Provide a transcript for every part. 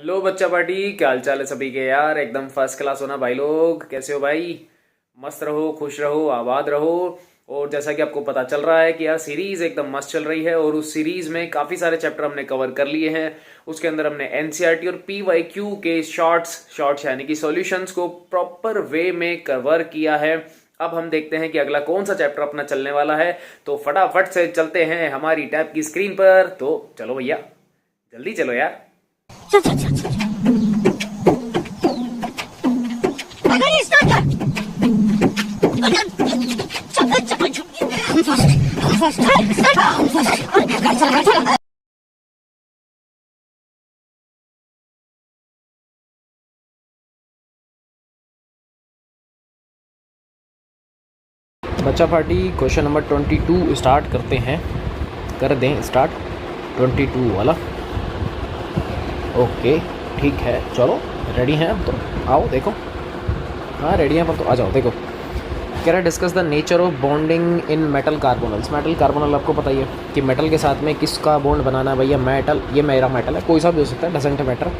Hello बच्चा party, क्या हाल चाल है सभी के यार। एकदम फर्स्ट क्लास होना भाई लोग। कैसे हो भाई? मस्त रहो, खुश रहो, आबाद रहो। और जैसा कि आपको पता चल रहा है कि यार सीरीज एकदम मस्त चल रही है और उस सीरीज में काफी सारे चैप्टर हमने कवर कर लिए हैं। उसके अंदर हमने एनसीईआरटी और पीवाईक्यू के शॉर्ट्स यानी कि सॉल्यूशंस को प्रॉपर वे में कवर किया है। अब हम देखते हैं कि अगला कौन सा चैप्टर अपना चलने वाला है। तो फटाफट से चलते हैं हमारी टैब की स्क्रीन पर। तो चलो भैया, जल्दी चलो यार। बच्चा पार्टी क्वेश्चन नंबर 22 स्टार्ट करते हैं। कर दें स्टार्ट 22 वाला। ओके ठीक है, चलो रेडी हैं अब तो। आओ देखो, हाँ रेडी हैं अब तो। आ जाओ देखो। कह रहा है discuss the nature of bonding in metal carbonyls. Metal carbonyl आपको पता ही है कि मेटल के साथ में किसका बॉन्ड बनाना है भैया। मेटल, ये मेरा मेटल है, कोई सा भी हो सकता है, डजेंट मैटर।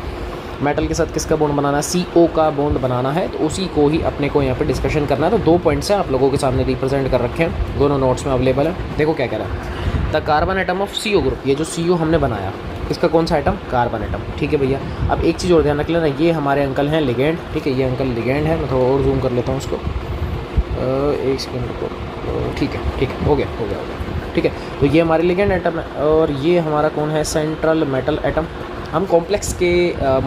मेटल के साथ किसका बॉन्ड बनाना है? CO का बॉन्ड बनाना है। तो उसी को ही अपने को यहाँ पे डिस्कशन करना है। तो 2 पॉइंट्स हैं आप लोगों के सामने रिप्रेजेंट कर रखे हैं, दोनों नोट्स में अवेलेबल है। देखो क्या कह रहा है, the carbon atom of CO group. ये जो CO हमने बनाया, इसका कौन सा एटम? Carbon atom. ठीक है भैया। अब एक चीज़ और ध्यान रख लेना, ये हमारे अंकल हैं लिगेंड। ठीक है, ये अंकल लिगेंड है। मैं थोड़ा और जूम कर लेता हूँ उसको, एक सेकेंड को। ठीक है, हो गया। ठीक है, तो ये हमारे लिगेंड एटम है और ये हमारा कौन है? Central metal atom. हम कॉम्प्लेक्स के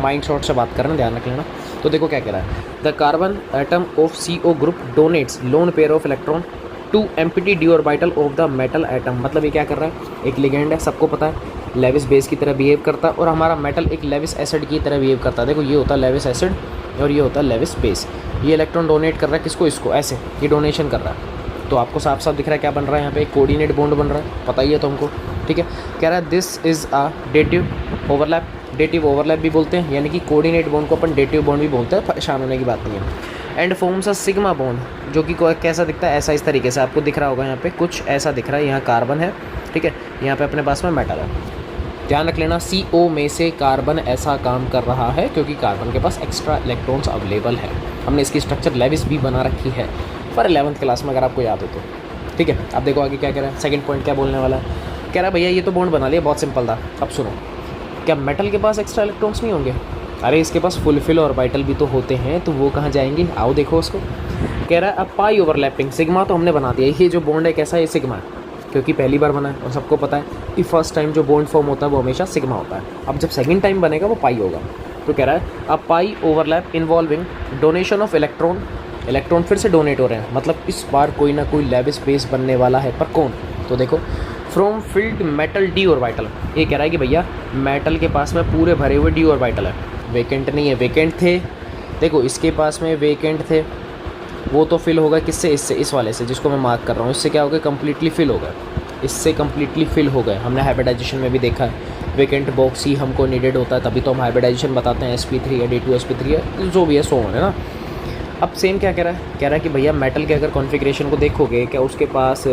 माइंड शॉट से बात कर रहे हैं, ध्यान रख लेना। तो देखो क्या कह रहा है, the carbon atom of CO group donates lone pair of electron to empty d orbital of the metal atom. मतलब ये क्या कर रहा है, एक लिगेंड है, सबको पता है, लेविस बेस की तरह बिहेव करता है और हमारा मेटल एक लेविस एसिड की तरह बिहेव करता है। देखो ये होता है लेविस एसिड और ये होता है लेविस बेस। ये इलेक्ट्रॉन डोनेट कर रहा है किसको? इसको, ऐसे ये डोनेशन कर रहा है। तो आपको साफ साफ दिख रहा है क्या बन रहा है यहाँ पे? एक कोऑर्डिनेट बॉन्ड बन रहा है, पता ही है तुमको। ठीक है, कह रहा है this is a dative overlap. Dative overlap भी बोलते हैं, यानी कि कोऑर्डिनेट बॉन्ड को अपन डेटिव बॉन्ड भी बोलते हैं, परेशान होने की बात नहीं है। And forms a sigma bond, जो कि कैसा दिखता है? ऐसा, इस तरीके से आपको दिख रहा होगा यहाँ पे, कुछ ऐसा दिख रहा है। यहाँ कार्बन है, ठीक है, यहाँ पे अपने पास में मेटल है। ध्यान रख लेना, CO में से कार्बन ऐसा काम कर रहा है क्योंकि कार्बन के पास एक्स्ट्रा इलेक्ट्रॉन्स अवेलेबल है। हमने इसकी स्ट्रक्चर लेविस भी बना रखी है पर 11th क्लास में, अगर आपको याद हो तो। ठीक है, अब देखो आगे क्या कह रहा है। सेकंड पॉइंट क्या बोलने वाला है, कह रहा है भैया ये तो बॉन्ड बना लिया, बहुत सिंपल था। अब सुनो, क्या मेटल के पास एक्स्ट्रा इलेक्ट्रॉन्स नहीं होंगे? अरे इसके पास फुलफिल ऑर्बिटल भी तो होते हैं, तो वो कहाँ जाएंगे? आओ देखो उसको। कह रहा है अब पाई ओवरलैपिंग। सिग्मा तो हमने बना दिया, ये जो बॉन्ड है कैसा है? सिग्मा है, क्योंकि पहली बार बना है और सबको पता है कि फर्स्ट टाइम जो बॉन्ड फॉर्म होता है वो हमेशा सिग्मा होता है। अब जब सेकंड टाइम बनेगा वो पाई होगा। तो कह रहा है अब pi overlap involving donation of electron. Electron फिर से डोनेट हो रहे हैं, मतलब इस बार कोई ना कोई लेविस बेस बनने वाला है, पर कौन? तो देखो, from field metal D orbital. ये कह रहा है कि भैया मेटल के पास में पूरे भरे हुए डी ऑर्बिटल है, वेकेंट नहीं है। वेकेंट थे, देखो इसके पास में वेकेंट थे, वो तो फिल होगा किससे? इससे, इस वाले से जिसको मैं मार्क कर रहा हूँ। इससे क्या हो गया? कम्प्लीटली फिल हो गया, इससे कम्प्लीटली फिल हो गए। हमने हाइब्रिडाइजेशन में भी देखा है, वेकेंट बॉक्स ही हमको नीडेड होता है, तभी तो हम हाइब्रिडाइजेशन बताते हैं। sp3 है, d2sp3 है, जो भी है, सो है ना। अब सेम क्या कह रहा है? कह रहा है कि भैया मेटल के अगर कॉन्फ़िगरेशन को देखोगे, क्या उसके पास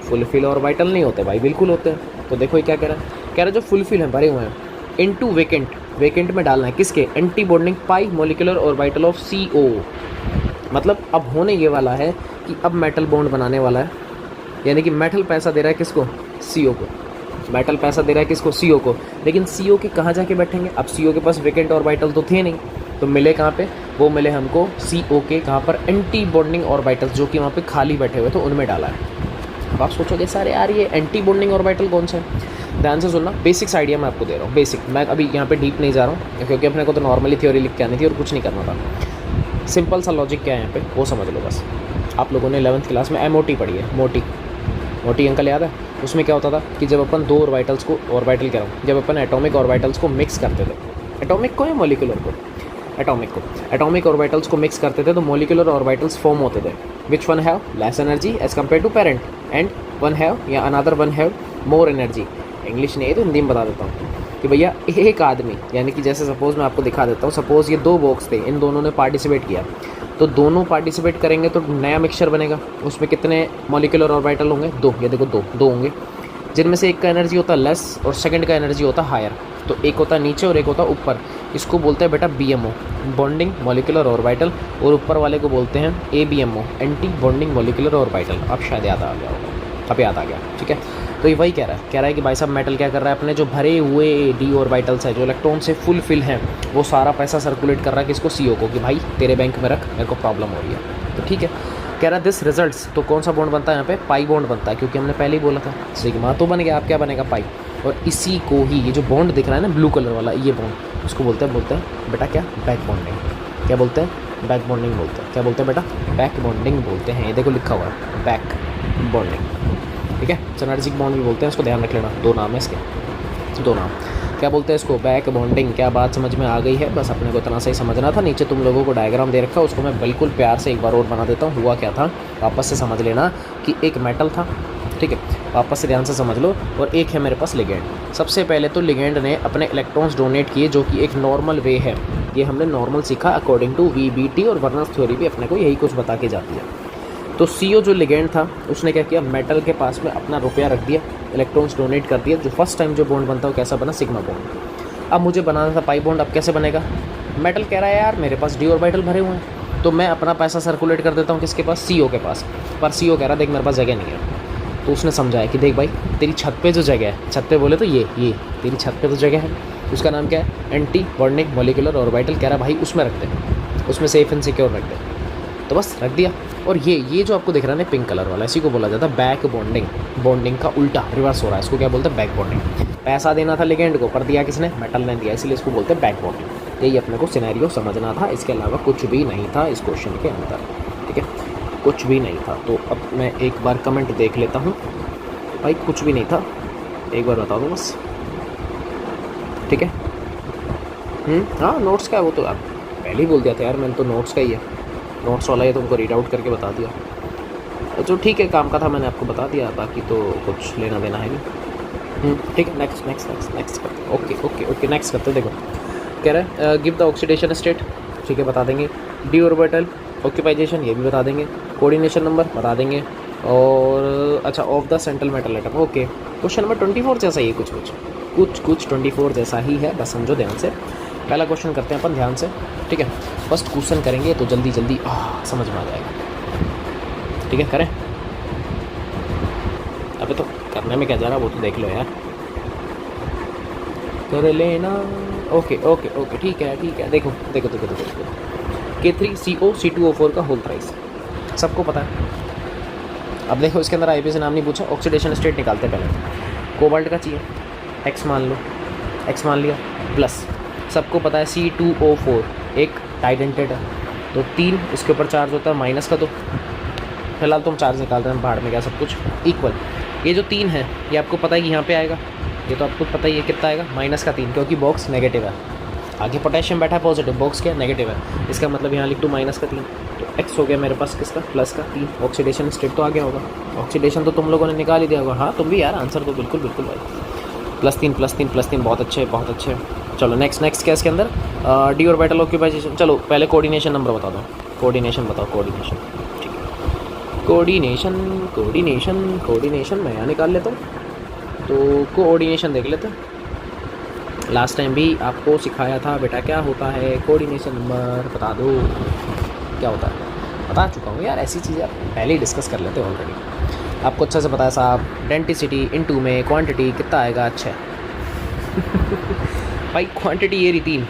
फुलफिल ऑर्बिटल नहीं होते? भाई बिल्कुल होते हैं। तो देखो ये क्या कह रहा है, कह रहा है जो फुलफिल हैं, भरे हुए हैं, इनटू वेकेंट। वेकेंट में डालना है किसके? Anti bonding pi molecular orbital of CO। मतलब अब होने ये वाला है कि अब मेटल बॉन्ड बनाने वाला है, यानी कि मेटल पैसा दे रहा है किसको? CO को। मेटल पैसा दे रहा है किसको? CO को। लेकिन CO के कहाँ जाके बैठेंगे? अब CO के पास वेकेंट ऑर्बिटल तो थे नहीं, तो मिले कहाँ पे? वो मिले हमको CO के कहाँ पर? एंटी बॉन्डिंग ऑर्बिटल्स, जो कि वहाँ पे खाली बैठे हुए, तो उनमें डाला है। अब आप सोचोगे सर यार ये एंटी बॉन्डिंग ऑर्बिटल कौन सा है? ध्यान से सुनना, बेसिक्स आइडिया मैं आपको दे रहा हूँ, बेसिक। मैं अभी यहाँ पे डीप नहीं जा रहा हूँ क्योंकि अपने को तो नॉर्मली थ्योरी लिख के आनी थी और कुछ नहीं करना था। सिंपल सा लॉजिक क्या है यहाँ पे, वो समझ लो बस। आप लोगों ने 11th क्लास में MOT पढ़ी है, मोटी अंकल याद है? उसमें क्या होता था कि जब अपन दो ऑर्बिटल्स को, ऑर्बिटल कह रहा हूँ, जब अपन एटॉमिक ऑर्बिटल्स को मिक्स करते थे, एटॉमिक को या मॉलिक्यूलर को? एटॉमिक ऑर्बिटल्स को मिक्स करते थे तो मॉलिक्यूलर ऑर्बिटल्स फॉर्म होते थे। Which one have less energy as compare to parent and one have या another one have more energy. English नहीं है तो हिंदी में बता देता हूँ कि भैया एक आदमी, यानी कि जैसे सपोज़ मैं आपको दिखा देता हूँ, सपोज़ ये 2 बॉक्स थे, इन दोनों ने पार्टिसिपेट किया, तो दोनों पार्टिसिपेट करेंगे तो नया मिक्सचर बनेगा। उसमें कितने मॉलिक्यूलर ऑर्बिटल होंगे? 2। ये देखो 2 होंगे, जिनमें से एक का एनर्जी होता है लेस और सेकंड का एनर्जी होता है हायर। तो एक होता है नीचे और एक होता है ऊपर, इसको बोलते हैं बेटा BMO, बॉन्डिंग मॉलिक्यूलर ऑर्बिटल, और ऊपर वाले को बोलते हैं ABMO, anti bonding molecular orbital. अब शायद याद आ गया होगा, अब याद आ गया, ठीक है। तो ये वही कह रहा है कि भाई साहब मेटल क्या कर रहा है, अपने जो भरे हुए d ऑर्बिटल्स है, जो इलेक्ट्रॉन से फुल फिल हैं, वो सारा पैसा सर्कुलेट कर रहा है किसको, CO को, कि भाई तेरे बैंक में रख, मेरे को प्रॉब्लम हो रही है। तो ठीक है, कह रहा है दिस रिजल्ट्स, तो कौन सा बॉन्ड बनता है यहाँ पे, पाई बॉन्ड बनता है, क्योंकि हमने पहले ही बोला था सिग्मा तो बन गया, आप क्या बनेगा, पाई। और इसी को ही ये जो बॉन्ड दिख रहा है ना ब्लू कलर वाला, ये बॉन्ड, उसको बोलते हैं बेटा क्या, बैक बॉन्डिंग। क्या बोलते हैं, बैक बॉन्डिंग बोलते हैं। क्या बोलते हैं बेटा, बैक बॉन्डिंग बोलते हैं। ये देखो लिखा हुआ है बैक बॉन्डिंग, ठीक है। सिनर्जिक बॉन्ड भी बोलते हैं, इसको ध्यान रख लेना, 2 नाम है इसके, 2 नाम। क्या बोलते हैं इसको, बैक बॉन्डिंग। क्या बात समझ में आ गई है, बस अपने को इतना सही समझना था। नीचे तुम लोगों को डायग्राम दे रखा है, उसको मैं बिल्कुल प्यार से एक बार और बना देता हूँ। हुआ क्या था, वापस से समझ लेना कि एक मेटल था, ठीक है, वापस से ध्यान से समझ लो, और एक है मेरे पास लिगेंड। सबसे पहले तो लिगेंड ने अपने इलेक्ट्रॉन्स डोनेट किए, जो कि एक नॉर्मल वे है, ये हमने नॉर्मल सीखा अकॉर्डिंग टू VBT, और वर्नर्स थ्योरी भी अपने को यही कुछ बता के जाती है। तो CO जो लिगेंड था, उसने क्या किया, मेटल के पास में अपना रुपया रख दिया, इलेक्ट्रॉन्स डोनेट कर दिया। जो फर्स्ट टाइम जो बॉन्ड बनता है वो कैसा बना, सिग्मा बॉन्ड। अब मुझे बनाना था पाई बॉन्ड, अब कैसे बनेगा, मेटल कह रहा है यार मेरे पास d ऑर्बिटल भरे हुए हैं, तो मैं अपना पैसा सर्कुलेट कर देता हूँ किसके पास, CO के पास। पर CO कह रहा है देख मेरे पास जगह नहीं है। तो उसने समझाया कि देख भाई तेरी छत पे जो जगह है, छत पे बोले तो ये तेरी छत पे तो जगह है, उसका नाम क्या है, एंटी बॉन्डिंग मॉलिक्यूलर ऑर्बिटल। कह रहा भाई उसमें रख दे, उसमें सेफ एंड सिक्योर रख दे। तो बस रख दिया। और ये जो आपको दिख रहा है ना पिंक कलर वाला, इसी को बोला जाता है बैक बॉन्डिंग। बॉन्डिंग का उल्टा रिवर्स हो रहा है, इसको क्या बोलते हैं, बैक बॉन्डिंग। पैसा देना था लिगेंड को, पर दिया किसने, मेटल ने दिया, इसलिए इसको बोलते हैं बैक बॉन्डिंग। यही अपने को सिनेरियो समझना था, इसके अलावा कुछ भी नहीं था इस क्वेश्चन के अंदर, ठीक है, कुछ भी नहीं था। तो अब मैं एक बार कमेंट देख लेता हूँ, भाई कुछ भी नहीं था, एक बार बता दो बस, ठीक है। हाँ नोट्स का है वो तो यार पहले ही बोल दिया था यार, मैंने तो नोट्स का ही है, नोट्स वाला ये तुमको रीड आउट करके बता दिया। जो ठीक है काम का था मैंने आपको बता दिया, बाकी तो कुछ लेना देना है नहीं। ठीक है, नेक्स्ट करते, ओके नेक्स्ट करते। देखो कह रहा है गिव द ऑक्सीडेशन स्टेट, ठीक है बता देंगे, d ऑर्बिटल ऑक्यूपाइजेशन ये भी बता देंगे, कोऑर्डिनेशन नंबर बता देंगे, और अच्छा of the central metal atom. Okay question number 24 जैसा ही है, कुछ 24 जैसा ही है, बस समझो ध्यान से। पहला क्वेश्चन करते हैं अपन ध्यान से, ठीक है। फर्स्ट क्वेश्चन करेंगे तो जल्दी समझ में आ जाएगा, ठीक है। करें, अबे तो करने में क्या जा रहा वो तो देख लो यार, कर लेना। ओके ठीक है। देखो K3CO C2O4 का होल प्राइस सबको पता है। अब देखो इसके अंदर IPC नाम नहीं पूछा, ऑक्सीडेशन स्टेट निकालते पहले। कोबाल्ट का चाहिए, X मान लो, X मान लिया, प्लस सबको पता है C2O4 एक टाइडेंटेड है, तो 3 इसके ऊपर चार्ज होता है, माइनस का, तो फिलहाल तो हम चार्ज निकाल रहे हैं, बाहर में क्या सब कुछ इक्वल। ये जो 3 है ये आपको पता है कि यहाँ पे आएगा, ये तो आपको पता ही है कितना आएगा, -3, क्योंकि बॉक्स नेगेटिव है। आगे पोटेशियम बैठा है पॉजिटिव, बॉक्स क्या नेगेटिव है, इसका मतलब यहाँ लिख दो -3, तो x हो गया मेरे पास किसका, प्लस का 3। ऑक्सीडेशन स्टेट तो आ गया होगा, ऑक्सीडेशन तो तुम लोगों ने निकाल ही दिया होगा। हाँ तुम भी यार, आंसर तो बिल्कुल भाई, +3 बहुत अच्छे। चलो नेक्स्ट क्या इसके अंदर, d ऑर्बिटल ऑक्यूपाइजेशन। चलो पहले कोऑर्डिनेशन नंबर बता दो, कोऑर्डिनेशन बताओ, कोऑर्डिनेशन, ठीक है। कोऑर्डिनेशन मैं यहाँ निकाल लेता हूँ, तो कोऑर्डिनेशन देख लेते हैं। लास्ट टाइम भी आपको सिखाया था बेटा क्या होता है कोऑर्डिनेशन नंबर, बता दो क्या होता है, बता चुका हूँ यार, ऐसी चीज़ें आप पहले ही डिस्कस कर लेते हो ऑलरेडी, आपको अच्छे से पता है साहब। डेंसिटी इनटू में क्वांटिटी कितना आएगा, अच्छा भाई क्वांटिटी ये रही 3,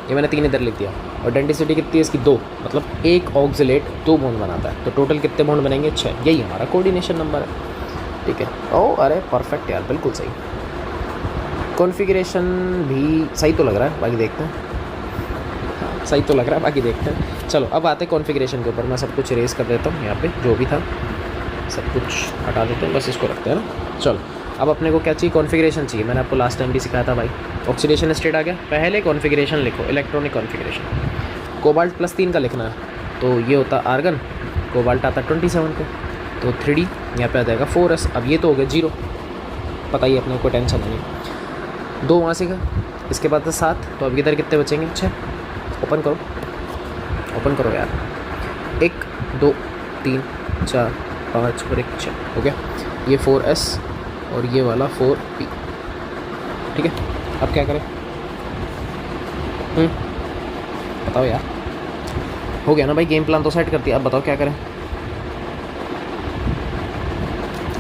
ये मैंने 3 इधर लिख दिया, और डेंसिटी कितनी है इसकी 2, मतलब एक ऑक्सिलेट 2 बॉन्ड बनाता है, तो टोटल कितने बॉन्ड बनेंगे 6। यही हमारा कोऑर्डिनेशन नंबर है, ठीक है। अरे परफेक्ट यार, बिल्कुल सही। कॉन्फ़िगरेशन भी सही तो लग रहा है, बाकी देखते हैं, सही तो लग रहा है, बाकी देखते हैं। चलो अब आते हैं कॉन्फ़िगरेशन के ऊपर, मैं सब कुछ इरेज कर देता हूँ, यहाँ पे जो भी था सब कुछ हटा देते हैं, बस इसको रखते हैं ना। चलो अब अपने को क्या चाहिए, कॉन्फ़िगरेशन चाहिए, मैंने आपको लास्ट टाइम भी सिखाया था भाई। ऑक्सीडेशन स्टेट आ गया, पहले कॉन्फ़िगरेशन लिखो, इलेक्ट्रॉनिक कॉन्फ़िगरेशन। कोबाल्ट +3 का लिखना है, तो ये होता आर्गन, कोबाल्ट आता 27 पे, तो 3D यहाँ पे आ जाएगा 4s। अब ये तो हो गया 0, पता ही अपने को, टेंशन नहीं। 2 वहाँ से गए, इसके बाद 7, तो अब इधर कितने बचेंगे 6। ओपन करो यार, 1 2 3 4 5 और 1 6 हो गया। ये 4s और ये वाला 4p, ठीक है। अब क्या करें, बताओ यार, हो गया ना भाई, गेम प्लान तो सेट कर दिया, अब बताओ क्या करें।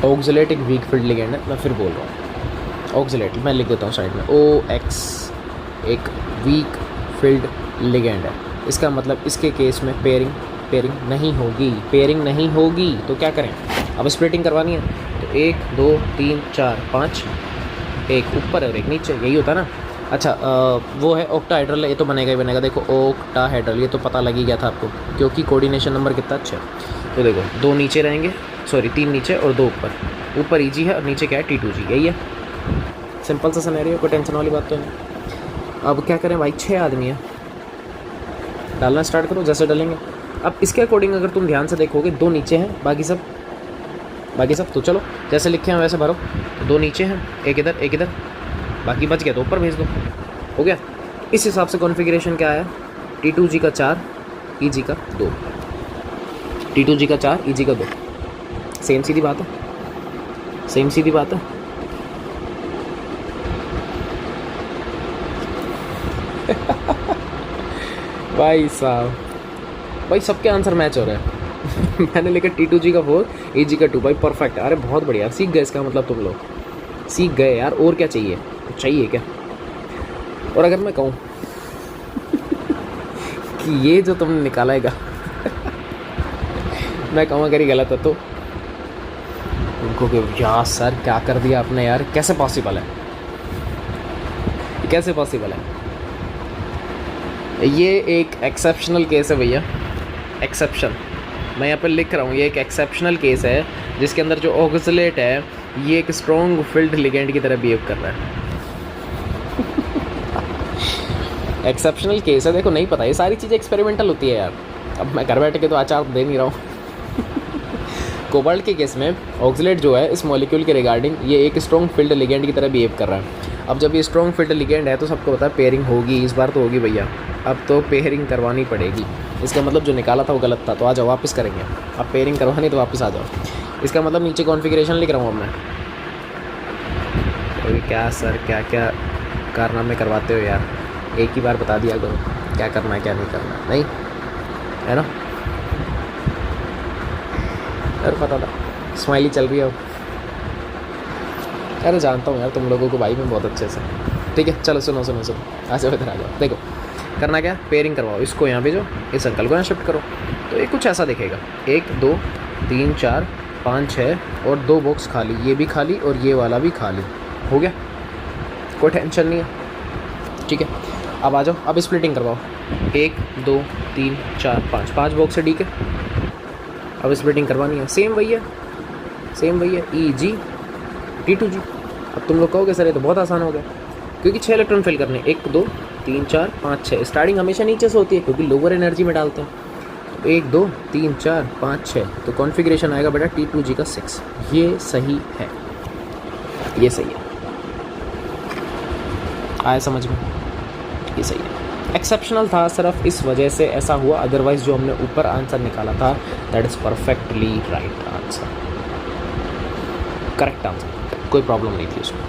ऑक्सिलेट एक वीक फील्ड लिगेंड है, मैं फिर बोल रहा हूँ ऑक्सिलेट, मैं लिख देता हूँ साइड में, OX एक वीक फील्ड लिगेंड है। इसका मतलब इसके केस में पेयरिंग नहीं होगी, तो क्या करें, अब स्प्लिटिंग करवानी है तो 1 2 3 4 5, एक ऊपर और एक नीचे, यही होता है ना। अच्छा वो है ऑक्टाहेड्रल, ये तो बनेगा ही बनेगा। देखो ऑक्टाहेड्रल, ये तो पता लग ही गया था आपको, क्योंकि कोऑर्डिनेशन नंबर कितना अच्छा है। तो देखो 2 नीचे रहेंगे, सॉरी 3 नीचे और 2 ऊपर EG है और नीचे क्या है T2G, यही है। सिंपल सा सिनेरियो, कोई टेंशन वाली बात तो नहीं। अब क्या करें भाई, 6 आदमी है, डालना स्टार्ट करो जैसे डालेंगे। अब इसके अकॉर्डिंग अगर तुम ध्यान से देखोगे 2 नीचे हैं, बाकी सब तो चलो जैसे लिखे हैं वैसे भरो। 2 नीचे हैं, एक इधर, बाकी बच गया तो ऊपर भेज दो, हो गया। इस हिसाब से कॉन्फ़िगरेशन क्या है, T2G का 4 EG का 2, T2G का 4 EG का 2, सेम सीधी बात है। भाई साहब, भाई सबके आंसर मैच हो रहे हैं। मैंने लिखा T2G का 4 EG का 2, भाई परफेक्ट। अरे बहुत बढ़िया, सीख गए, इसका मतलब तुम लोग सीख गए यार। और क्या चाहिए क्या। और अगर मैं कहूँ कि ये जो तुमने निकाला है मैं कहूँ अगर ये गलत है तो उनको कि यार सर क्या कर दिया आपने यार, कैसे पॉसिबल है। ये एक एक्सेप्शनल केस है भैया, एक्सेप्शन मैं यहाँ पर लिख रहा हूँ। ये एक एक्सेप्शनल केस है जिसके अंदर जो ऑक्सिलेट है ये एक स्ट्रॉन्ग फील्ड लिगेंड की तरह बिहेव कर रहा है। एक्सेप्शनल केस है, देखो नहीं पता, ये सारी चीज़ें एक्सपेरिमेंटल होती है यार। अब मैं घर बैठ के तो आचार दे नहीं रहा हूँ। कोबाल्ट के केस में ऑक्सिलेट जो है इस मॉलिक्यूल के रिगार्डिंग ये एक स्ट्रॉन्ग फील्ड लिगेंड की तरह बिहेव कर रहा है। अब जब ये स्ट्रॉन्ग फील्ड लिगेंड है तो सबको पता है पेयरिंग होगी, इस बार तो होगी भैया, अब तो पेयरिंग करवानी पड़ेगी। इसका मतलब जो निकाला था वो गलत था, तो आ जाओ वापस करेंगे। अब पेयरिंग करवानी तो वापस आ जाओ। इसका मतलब नीचे कॉन्फ़िगरेशन लिख रहा हूँ अब मैं। अभी क्या सर क्या कारनामे करवाते हो यार, एक ही बार बता दिया करो क्या करना है क्या नहीं करना, नहीं है ना। यार पता था, स्माइली चल रही है अब। अरे जानता हूँ यार तुम लोगों को भाई मैं बहुत अच्छे से। ठीक है चलो सुनो आ जाओ इधर आ जाओ। देखो करना क्या, पेयरिंग करवाओ, इसको यहाँ भेजो, इस अंकल को यहाँ शिफ्ट करो, तो ये कुछ ऐसा दिखेगा। 1 2 3 4 5 6 और 2 बॉक्स खाली, ये भी खाली और ये वाला भी खाली, हो गया, कोई टेंशन नहीं है। ठीक है अब आ जाओ, अब स्प्लिटिंग करवाओ। 1 2 3 4 5 बॉक्स है डी के, अब स्प्लिटिंग करवानी है। सेम वही है EG T2G। अब तुम लोग कहोगे सर ये तो बहुत आसान हो गया, क्योंकि 6 इलेक्ट्रॉन फिल करने, 1 2 3 4 5 6। स्टार्टिंग हमेशा नीचे से होती है क्योंकि लोअर एनर्जी में डालते हैं। तो 1 2 3 4 5 6, तो कॉन्फ़िगरेशन आएगा बेटा T2G का 6। ये सही है, आया समझ में, ये सही है। एक्सेप्शनल था सिर्फ इस वजह से ऐसा हुआ, अदरवाइज जो हमने ऊपर आंसर निकाला था that is perfectly right answer, correct answer, कोई प्रॉब्लम नहीं थी उसमें।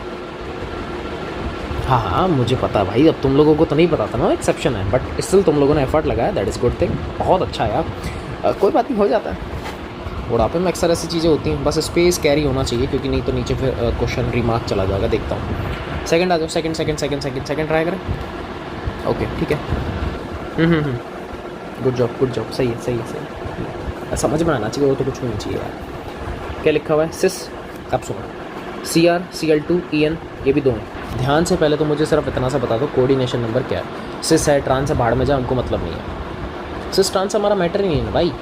हाँ मुझे पता भाई, अब तुम लोगों को तो नहीं पता था ना एक्सेप्शन है, बट स्टिल तुम लोगों ने एफर्ट लगाया, दैट इज़ गुड थिंग, बहुत अच्छा है यार। कोई बात नहीं, हो जाता है, बुढ़ापे में अक्सर ऐसी चीज़ें होती हैं, बस स्पेस कैरी होना चाहिए, क्योंकि नहीं तो नीचे फिर क्वेश्चन रिमार्क चला जाएगा। देखता हूँ सेकंड आ जाओ, सेकंड ट्राई करें। ओके ठीक है, गुड जॉब, सही है। समझ में आना चाहिए, वो तो कुछ भी नहीं चाहिए यार। क्या लिखा हुआ है सिस, अब सुनो, Cr Cl2 En ये भी 2 हैं। ध्यान से पहले तो मुझे सिर्फ इतना सा बता दो कोऑर्डिनेशन नंबर क्या है। सिस है, ट्रांस है, भाड़ में जा, हमको मतलब नहीं है। सिस ट्रांस हमारा मैटर ही नहीं है ना भाई,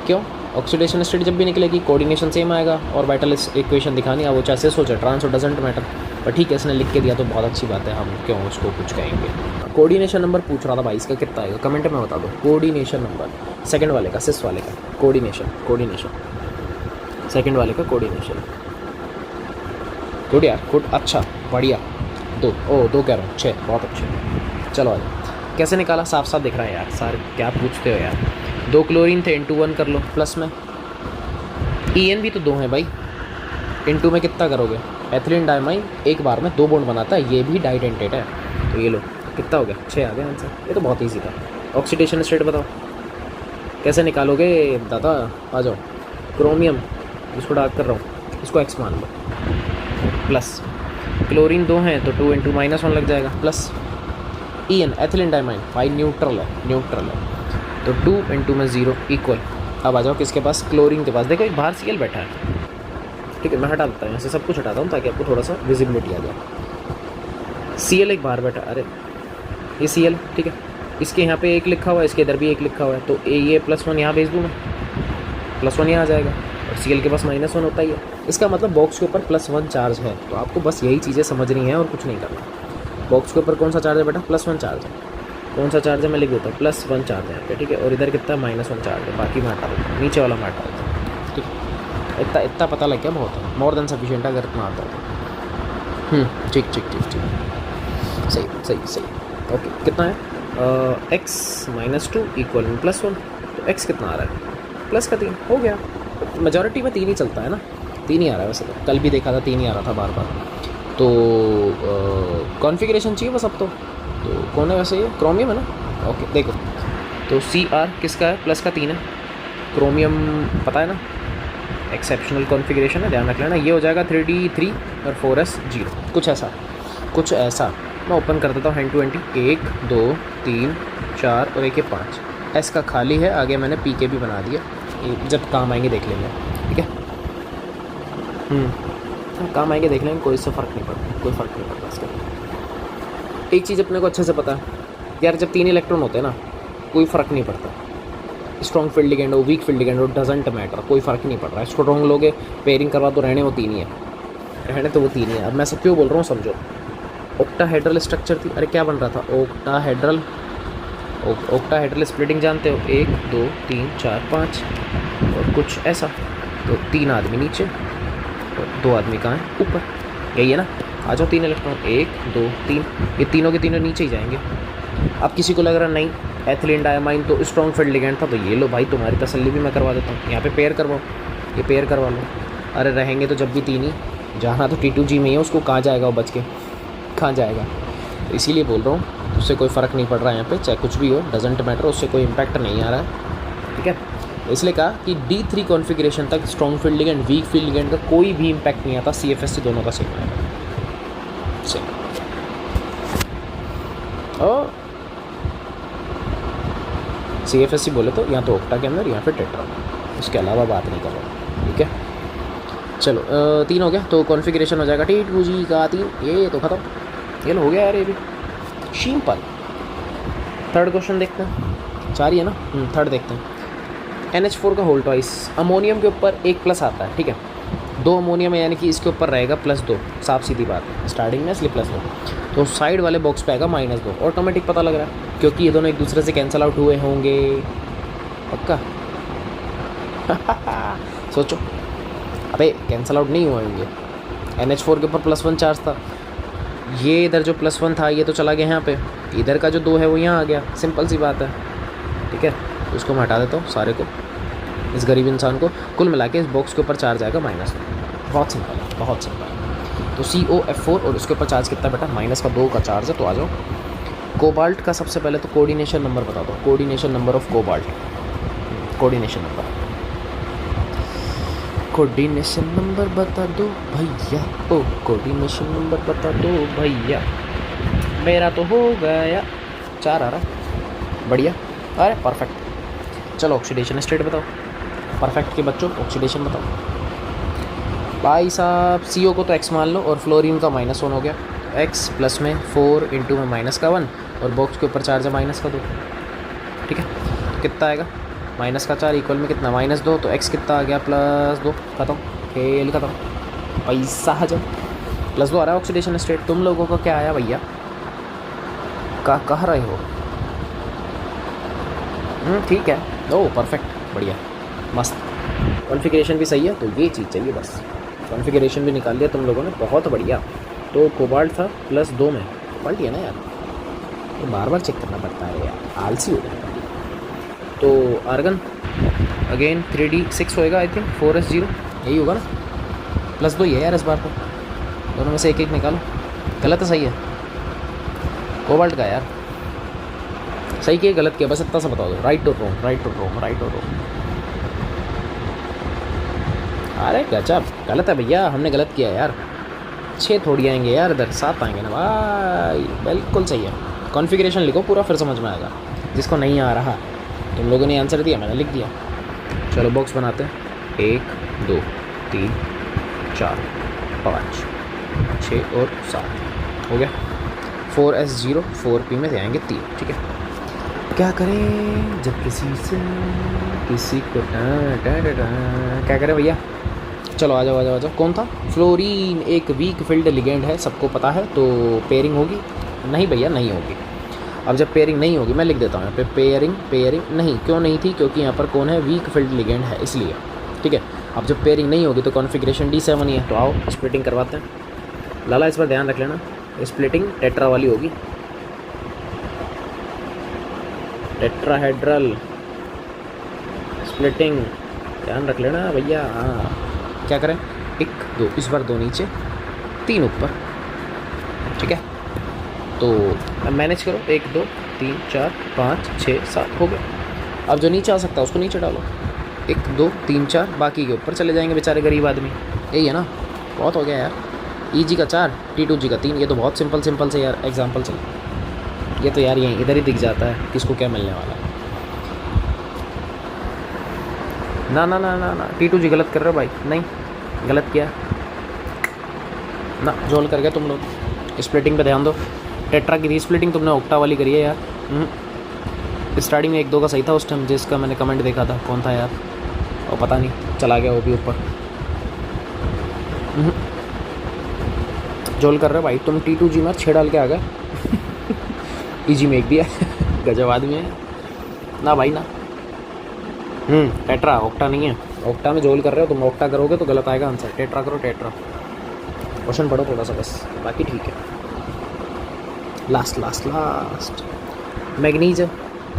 क्यों, ऑक्सीडेशन स्टेट जब भी निकलेगी कोऑर्डिनेशन सेम आएगा, और वाइटल इक्वेशन दिखानी है, वो चाहे सिस हो चाहे ट्रांस हो, डजेंट मैटर। पर ठीक है इसने लिख के दिया तो बहुत अच्छी बात है, हम क्यों उसको कुछ कहेंगे। कोऑर्डिनेशन नंबर पूछ रहा था भाई, इसका कितना आएगा कमेंट में बता दो। कोऑर्डिनेशन नंबर सेकंड वाले का, सिस वाले का कोऑर्डिनेशन सेकंड वाले का कोऑर्डिनेशन, गुड यार गुड, अच्छा बढ़िया। 2 कह रहा हूँ, 6, बहुत अच्छे। चलो आ जाओ, कैसे निकाला, साफ दिख रहा है यार। सारे क्या पूछते हो यार, 2 क्लोरीन थे, इंटू 1 कर लो, प्लस में En भी तो 2 हैं भाई, इंटू में कितना करोगे, एथिलीन डाइमाइन एक बार में 2 बॉन्ड बनाता है, ये भी डाइडेंटेट है, तो ये लो कितना हो गया? 6 आ गया आंसर। ये तो बहुत ईजी था। ऑक्सीडेशन स्टेट बताओ कैसे निकालोगे दादा? आ जाओ। क्रोमियम, इसको डार्क कर रहा हूँ, इसको एक्स मान लो, प्लस क्लोरीन 2 हैं तो 2 इंटू -1 लग जाएगा, प्लस EN एथिलीन डाइमाइन, फाई न्यूट्रल है तो 2 इंटू में 0 इक्वल। अब आ जाओ किसके पास? क्लोरीन के पास। देखो एक बाहर CL बैठा है, ठीक है, मैं हटा देता हूँ यहाँ से, सब कुछ हटाता हूँ ताकि आपको थोड़ा सा विजिबिलिटी आ जाए। CL एक बाहर बैठा, अरे ये CL, ठीक है, इसके यहाँ पे 1 लिखा हुआ है, इसके इधर भी 1 लिखा हुआ है, तो ये +1 यहाँ भेज दूँ मैं, +1 यहाँ आ जाएगा, और CL के पास -1 होता ही है। इसका मतलब बॉक्स के ऊपर +1 चार्ज है। तो आपको बस यही चीज़ें समझनी है और कुछ नहीं करना। बॉक्स के ऊपर कौन सा चार्ज है बेटा? +1 चार्ज है। कौन सा चार्ज है मैं लिख देता हूँ, +1 चार्ज है यहाँ पे, ठीक है, और इधर कितना? -1 चार्ज है, बाकी मैं हटा देता हूँ, नीचे वाला मैं हटा देता हूँ, ठीक है। इतना पता लग गया, बहुत है, मोर देन सफिशिएंट अगर इतना आता है। ठीक, सही। ओके, कितना है? x -2 इक्वल +1, तो x कितना आ रहा है? प्लस का 3 हो गया। मेजॉरिटी में 3 ही चलता है ना, 3 ही आ रहा है वैसे तो, कल भी देखा था 3 ही आ रहा था बार बार। तो कॉन्फ़िगरेशन चाहिए बस अब तो कौन है वैसे? ये क्रोमियम है ना। ओके देखो, तो Cr किसका है? प्लस का 3 है, क्रोमियम पता है ना, एक्सेप्शनल कॉन्फ़िगरेशन है, ध्यान रख लेना। ये हो जाएगा 3D3 और 4S 0, कुछ ऐसा। मैं ओपन कर देता हूँ हैंड टू हैंड, 1 2 3 4 और 1 5। एस का खाली है, आगे मैंने PK भी बना दिया, जब काम आएंगे देख लेंगे, ठीक है। काम आएंगे देख लेंगे, कोई इससे फ़र्क नहीं पड़ता इसका। एक चीज़ अपने को अच्छे से पता है यार, जब 3 इलेक्ट्रॉन होते हैं ना, कोई फ़र्क नहीं पड़ता, स्ट्रॉन्ग फील्ड लिगेंड हो, वीक फील्ड लिगेंड हो, डजेंट मैटर, कोई फ़र्क नहीं पड़ रहा है। स्ट्रॉन्ग लोगे पेयरिंग करवा तो रहने वो 3 ही है, वो 3 ही है। अब मैं सब क्यों बोल रहा हूँ समझो। ऑक्टाहेड्रल स्ट्रक्चर थी, अरे क्या बन रहा था? ऑक्टाहेड्रल स्प्लिटिंग जानते हो, 1 2 3 4 5 और कुछ ऐसा, तो 3 आदमी नीचे और 2 आदमी कहाँ हैं? ऊपर, यही है ना। आ जाओ, 3 इलेक्ट्रॉन, 1 2 3, ये तीनों के तीनों नीचे ही जाएंगे। अब किसी को लग रहा नहीं एथिलीन डायमाइन तो स्ट्रॉन्ग फील्ड लिगेंड था, तो ये लो भाई, तुम्हारी तसल्ली भी मैं करवा देता हूँ, यहाँ पे पेयर करवाओ, ये पेयर करवा लो। अरे रहेंगे तो जब भी 3 ही, जाना तो T2G में ही है, उसको कहाँ जाएगा वो बच के, कहाँ जाएगा? तो इसीलिए बोल रहा हूँ, उससे कोई फ़र्क नहीं पड़ रहा है यहाँ पे, चाहे कुछ भी हो, डजेंट मैटर, उससे कोई इम्पैक्ट नहीं आ रहा है, ठीक है। इसलिए कहा कि D3 कॉन्फ़िगरेशन तक strong field ligand, weak field ligand का कोई भी इम्पैक्ट नहीं आता, CFSC दोनों का सेम आएगा, सेम। और CFSC बोले तो या तो ऑक्टा के अंदर या फिर टेट्रा, उसके अलावा बात नहीं कर रहा, ठीक है। चलो 3 हो गया, तो कॉन्फ़िगरेशन हो जाएगा T2G का 3, ये तो ख़त्म, ये हो गया यार, ये भी सिंपल। थर्ड क्वेश्चन देखते हैं, 4 ही है ना, थर्ड देखते हैं। NH4 का होल ट्वाइस, अमोनियम के ऊपर 1+ आता है, ठीक है, 2 अमोनियम है, यानी कि इसके ऊपर रहेगा +2, साफ सीधी बात है, स्टार्टिंग में इसलिए +2, तो साइड वाले बॉक्स पे आएगा -2, ऑटोमेटिक पता लग रहा है, क्योंकि ये दोनों एक दूसरे से कैंसिल आउट हुए होंगे, पक्का। सोचो, अबे कैंसिल आउट नहीं हुए होंगे, NH4 के ऊपर +1 चार्ज था, ये इधर जो +1 था ये तो चला गया यहाँ पे, इधर का जो 2 है वो यहाँ आ गया, सिंपल सी बात है, ठीक है। तो इसको मैं हटा देता हूँ सारे को, इस गरीब इंसान को। कुल मिला के इस बॉक्स के ऊपर चार्ज आएगा -2, बहुत सिंपल है, बहुत सिंपल है। तो COF4 और उसके ऊपर चार्ज कितना बेटा? -2 का चार्ज है। तो आ जाओ, कोबाल्ट का सबसे पहले तो कोऑर्डिनेशन नंबर बता दो, coordination number of cobalt, coordination number बता दो भैया, ओ कोऑर्डिनेशन नंबर बता दो भैया। मेरा तो हो गया, 4 आ रहा है, बढ़िया, अरे परफेक्ट। चलो ऑक्सीडेशन स्टेट बताओ, परफेक्ट के बच्चों, ऑक्सीडेशन बताओ भाई साहब। CO को तो x मान लो और फ्लोरीन का -1 हो गया, x प्लस में 4 इंटू में -1 और बॉक्स के ऊपर चार्ज है -2, ठीक है। तो कितना आएगा? -4 इक्वल में कितना? -2, तो x कितना आ गया? +2, खत्म, खेल खत्म, पैसा हजम। +2 आ रहा है ऑक्सीडेशन स्टेट। तुम लोगों का क्या आया भैया? कह रहे हो? ठीक है, ओ परफेक्ट, बढ़िया, मस्त। कॉन्फ़िगरेशन भी सही है, तो ये चीज़ चाहिए बस, कॉन्फ़िगरेशन भी निकाल लिया तुम लोगों ने, बहुत बढ़िया। तो कोबाल्ट था +2 में, कोबाल्ट ही है ना यार, तो बार बार चेक करना पड़ता है यार, आलसी हो जाएगा। तो आर्गन अगेन 3D6 होएगा, आई थिंक 4S0 यही होगा ना, +2 ही है यार इस बार तो, दोनों में से एक एक निकालो, गलत है सही है? कोबाल्ट का यार। सही किया गलत किया, बस इतना सा बता दो। राइट और रॉन्ग, राइट और रॉन्ग, राइट और रॉन्ग। अरे गजब, गलत है भैया, हमने गलत किया यार। 6 थोड़ी आएंगे यार, इधर 7 आएंगे ना भाई। बिल्कुल सही है। कॉन्फ़िगरेशन लिखो पूरा, फिर समझ में आएगा। जिसको नहीं आ रहा, तुम लोगों ने आंसर दिया, मैंने लिख दिया। चलो बॉक्स बनाते हैं। 1 2 3 4 5 6 और 7 हो गया। 4S0 4P में से आएंगे 3। ठीक है, क्या करें जब किसी से किसी को क्या करें भैया। चलो आ जाओ आ जाओ आ जाओ। कौन था? फ्लोरीन एक वीक फील्ड लिगेंड है, सबको पता है। तो पेयरिंग होगी? नहीं भैया नहीं होगी। अब जब पेयरिंग नहीं होगी, मैं लिख देता हूँ यहाँ पे पेयरिंग नहीं। क्यों नहीं थी? क्योंकि यहाँ पर कौन है? वीक फील्ड लिगेंड है, इसलिए। ठीक है, अब जब पेयरिंग नहीं होगी तो कॉन्फ़िगरेशन D7 ही है। तो आओ स्प्लिटिंग करवाते हैं। लाला इस पर ध्यान रख लेना, स्प्लिटिंग टेट्रा वाली होगी, टेट्राहेड्रल स्प्लिटिंग, ध्यान रख लेना भैया। हाँ, क्या करें? 1 2, इस बार 2 नीचे 3 ऊपर। ठीक है, तो अब मैनेज करो। 1 2 3 4 5 6 7 हो गया। अब जो नीचे आ सकता है उसको नीचे डालो। 1 2 3 4, बाकी के ऊपर चले जाएंगे बेचारे गरीब आदमी। यही है ना, बहुत हो गया यार। EG का 4, T2G का 3। ये तो बहुत सिंपल से यार एग्जाम्पल चल। ये तो यार यहीं इधर ही दिख जाता है किसको क्या मिलने वाला है। ना ना ना ना ना, T2G गलत कर रहे हो भाई। नहीं, गलत किया ना, जोल कर गया तुम लोग। स्प्लिटिंग पे ध्यान दो। टेट्रा की रीस्प्लिटिंग तुमने ऑक्टा वाली करी है यार। स्टार्टिंग में 1 2 का सही था उस टाइम, जिसका मैंने कमेंट देखा था। कौन था यार? और पता नहीं, चला गया वो भी ऊपर। जोल कर रहे हो भाई तुम। T2G में 6 डाल के आ गए। EG में 1 दिया। गजब आदमी है ना भाई ना। टेट्रा, ऑक्टा नहीं है। ऑक्टा में जोल कर रहे हो तुम। ऑक्टा करोगे तो गलत आएगा आंसर। टेट्रा करो, टेट्रा। क्वेश्चन पढ़ो थोड़ा सा बस, बाकी ठीक है। लास्ट मैग्नीज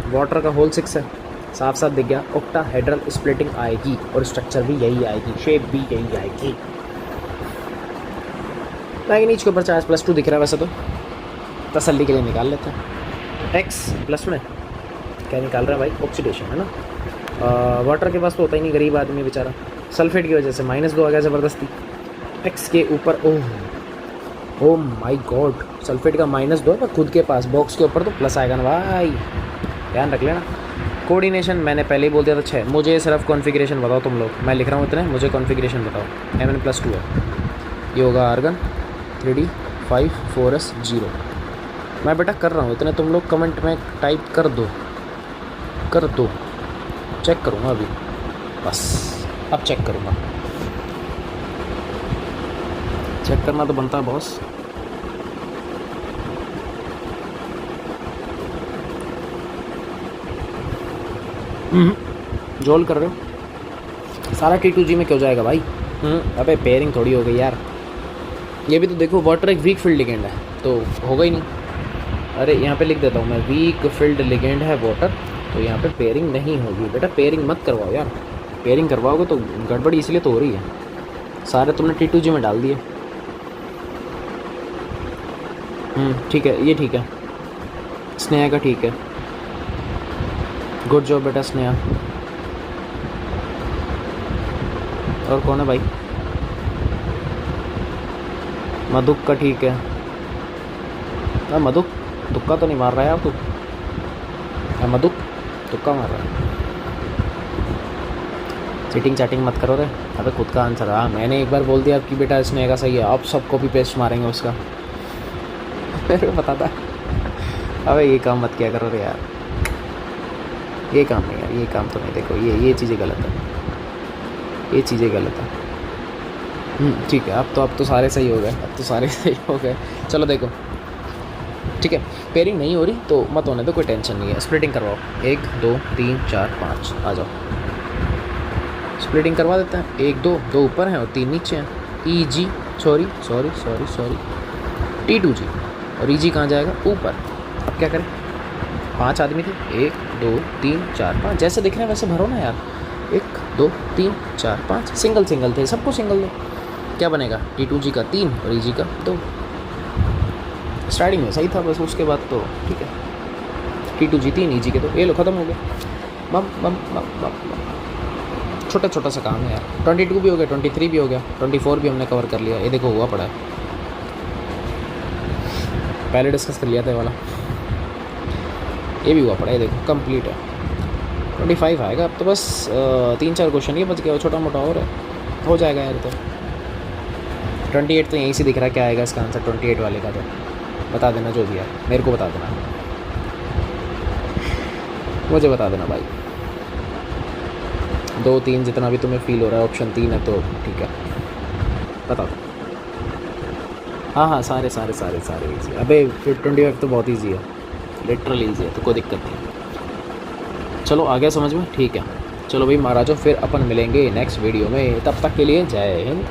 वाटर का होल 6 है, साफ साफ दिख गया। ऑक्टा हेड्रल स्प्लिटिंग आएगी और स्ट्रक्चर भी यही आएगी, शेप भी यही आएगी। मैग्नीज के ऊपर चार्ज +2 दिख रहा है, वैसे तो तसल्ली के लिए निकाल लेते हैं। X प्लस में क्या निकाल रहा है भाई? ऑक्सीडेशन है ना। वाटर के पास तो होता ही नहीं, गरीब आदमी बेचारा। सल्फेट की वजह से -2 आ गया ज़बरदस्ती। X के ऊपर ओह माय गॉड, सल्फेट का -2 है खुद के पास। बॉक्स के ऊपर तो प्लस आएगा ना भाई, ध्यान रख लेना। कोऑर्डिनेशन मैंने पहले ही बोल दिया था 6। मुझे सिर्फ कॉन्फ़िगरेशन बताओ तुम लोग। मैं लिख रहा हूँ इतने, मुझे कॉन्फ़िगरेशन बताओ। Mn+2 है, ये होगा आर्गन 3D 5 4S0। मैं बेटा कर रहा हूँ इतने, तुम लोग कमेंट में टाइप कर दो, चेक करूँगा अभी, बस अब चेक करूँगा। चेक करना तो बनता है बॉस। जोल कर रहे हो सारा T2G में क्यों जाएगा भाई? अबे पेयरिंग थोड़ी हो गई यार। ये भी तो देखो, वाटर एक वीक फील्ड लिगेंड है, तो होगा ही नहीं। अरे यहाँ पे लिख देता हूँ मैं, वीक फील्ड लिगेंड है वाटर, तो यहाँ पे पेयरिंग नहीं होगी। बेटा पेयरिंग मत करवाओ यार, पेयरिंग करवाओगे तो गड़बड़ी इसलिए तो हो रही है। सारे तुमने T2G में डाल दिए। ठीक है, ये ठीक है। स्नेहा का ठीक है, गुड जॉब बेटा स्नेहा। और कौन है भाई? मधुक का ठीक है। मधुक तुक्का तो नहीं मार रहा है यार तू? मधुक तुक्का मार रहा है। चीटिंग चाटिंग मत करो रे। अबे खुद का आंसर। हाँ, मैंने एक बार बोल दिया कि बेटा स्नेहा का सही है, अब सब कॉपी पेस्ट मारेंगे उसका। मेरे को पता था। अबे ये काम मत किया करो रे यार, ये काम नहीं यार, ये काम तो नहीं। देखो ये चीज़ें गलत है, ये चीज़ें गलत है। ठीक है, अब तो सारे सही हो गए, अब तो सारे सही हो गए। चलो देखो, ठीक है, पेयरिंग नहीं हो रही तो मत होने दो, कोई टेंशन नहीं है। स्प्लिटिंग करवाओ। 1 2 3 4 5 आ जाओ, स्प्लिटिंग करवा देते हैं। 1 2 2 ऊपर हैं और 3 नीचे हैं। EG सॉरी T2G और EG कहाँ जाएगा? ऊपर। अब क्या करें? 5 आदमी थे, 1 2 3 4 5, जैसे दिख रहे हैं वैसे भरो ना यार। 1 2 3 4 5, सिंगल थे, सबको सिंगल दो। क्या बनेगा? T2G का 3 और EG का 2। स्टार्टिंग में सही था, बस उसके बाद तो ठीक है। T2 जी 3 ईजी के तो ये लो ख़त्म हो गया। बम बम बम बम बम। छोटा छोटा सा काम है यार। 22 भी हो गया, 23 भी हो गया, 24 भी हमने कवर कर लिया। ये देखो हुआ पड़ा है, पहले डिस्कस कर लिया था ये वाला। ये भी हुआ पड़ा है, ये देखो कंप्लीट है। 25 आएगा अब तो, बस 3-4 क्वेश्चन ही बच गया, वो छोटा मोटा और है, हो जाएगा यार। तो 28 तो यहीं से दिख रहा है क्या आएगा इसका आंसर 28 वाले का। तो बता देना जो भी है, मेरे को बता देना, मुझे बता देना भाई। 2-3 जितना भी तुम्हें फील हो रहा है, ऑप्शन 3 है तो ठीक है, बता दो। हाँ हाँ, सारे सारे सारे सारे ईजी। अबे फिर 25 तो बहुत ईजी है, लिटरली ईजी है, तो कोई दिक्कत नहीं। चलो आ गया समझ में, ठीक है। चलो भाई महाराजों, फिर अपन मिलेंगे नेक्स्ट वीडियो में, तब तक के लिए जय हिंद।